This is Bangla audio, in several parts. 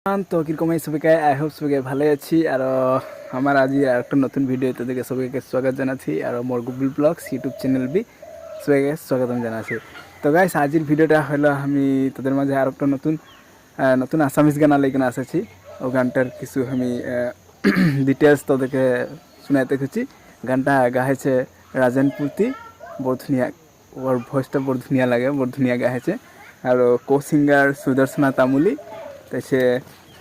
তো কিরকম এই সবাইকে আই হোপ সবাইকে ভালো আছি আর আমার আজি আর একটা নতুন ভিডিও তোদেরকে সবাইকে স্বাগত জানাচ্ছি আর মোর গুগল ব্লগস ইউটিউব চ্যানেল বি সবাইকে স্বাগতম জানাচ্ছি। তো গাইস আজির ভিডিওটা হলো আমি তোদের মাঝে আর একটা নতুন নতুন আসামিজ গান লেগে আসেছি। ও গানটার কিছু আমি ডিটেলস তোদেরকে শোনাতে খুঁজি। গানটা গাইছে রাজেন পুতি, বহুত ধুনিয়া, ওর ভয়েসটা বহুত ধুনিয়া লাগে, বহুত ধুনিয়া গাইছে। আর কো সিঙ্গার সুদর্শনা তামুলি, তাই সে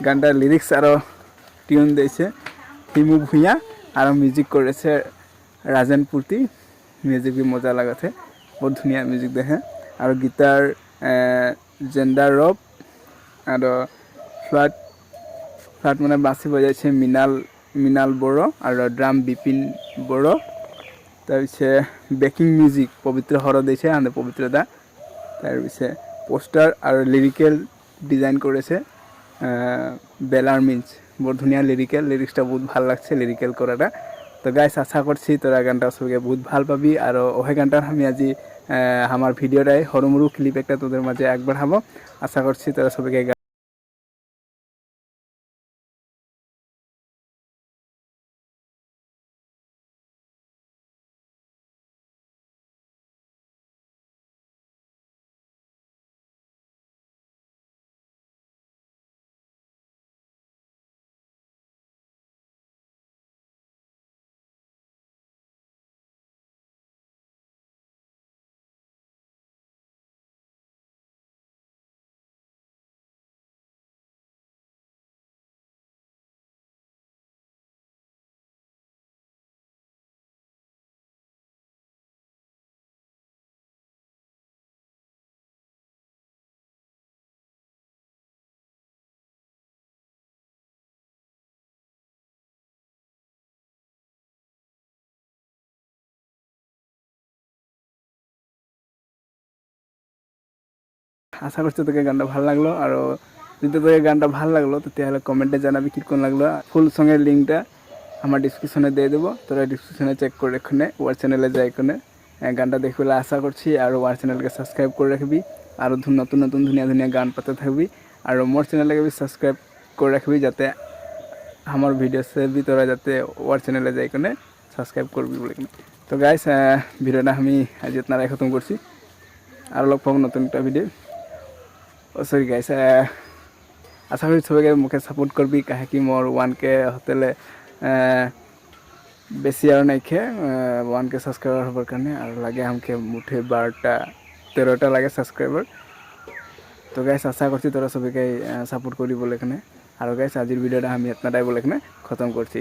গানটার লিরিক্স আরও টিউন দিয়েছে হিমু ভূঁইয়া আর মিউজিক করেছে রাজেন পুতি। মিউজিক বি মজা লাগাছে, বহুত ধুনিয়া মিউজিক দেখে। আর গিটার জেন্ডার রব আর ফ্লাট ফ্লাট মানে বাঁশি বজাইছে মিনাল বড়ো আর ড্রাম বিপিন বড়ো। তাৰপিছত বেকিং মিউজিক পবিত্ৰ হৰ দিছে আনে পবিত্ৰদা। তাৰপিছত পোষ্টাৰ আৰু লিৰিকেল ডিজাইন করেছে বেলার মিন্স, বহুত ধুনিয়া লিরিক্সটা বহুত ভাল লাগছে লিরিক্যাল করাটা। তো গাইস আশা করছি তোরা গানটা সবাইকে বহুত ভাল পাবি। আর ওই গানটার আমি আজি আমার ভিডিওটাই হরমুরু ক্লিপ একটা তোদের মাঝে একবার হাবো। আশা করছি তোরা সবাইকে আশা করছি তোকে গানটা ভালো লাগলো। আর যদি তোকে গানটা ভালো লাগলো তো তাহলে কমেন্টে জানাবি কীরকম লাগলো। ফুল সঙ্গের লিঙ্কটা আমার ডিসক্রিপশনে দিয়ে দেবো, তোরা ডিসক্রিপশনে চেক করে এখানে ওয়ার চ্যানেলে যাই এখানে গানটা দেখে বলে আশা করছি। আর ওয়ার চ্যানেলকে সাবস্ক্রাইব করে রাখবি, আরও নতুন নতুন ধুনিয়া ধুনিয়া গান পাতে থাকবি। আর মোর চ্যানেলকে সাবস্ক্রাইব করে রাখবি যাতে আমার ভিডিও সেবি তোরা যাতে ওয়ার চ্যানেলে যাই এখানে সাবস্ক্রাইব করবি বলে। তো গাইস ভিডিওটা আমি আজ আপনারাই খতম করছি, আর লগ পাবো নতুন একটা ভিডিও। সরি গাইস, আশা করি সবাইকে মুখে সাপোর্ট করবি কাহে কি মোর 1K হতেলে বেশি আর নাইখে 1K সাবস্ক্রাইবার হবার কারণে আর লাগে আমাকে মুঠে 12টা 13টা লাগে সাবস্ক্রাইবার। তো গাইস আশা করছি তোরা সবাইকে সাপোর্ট করি বলে এখানে। আর গাইস আজির ভিডিওটা আমি আপনারাই বলে এখানে খতম করছি।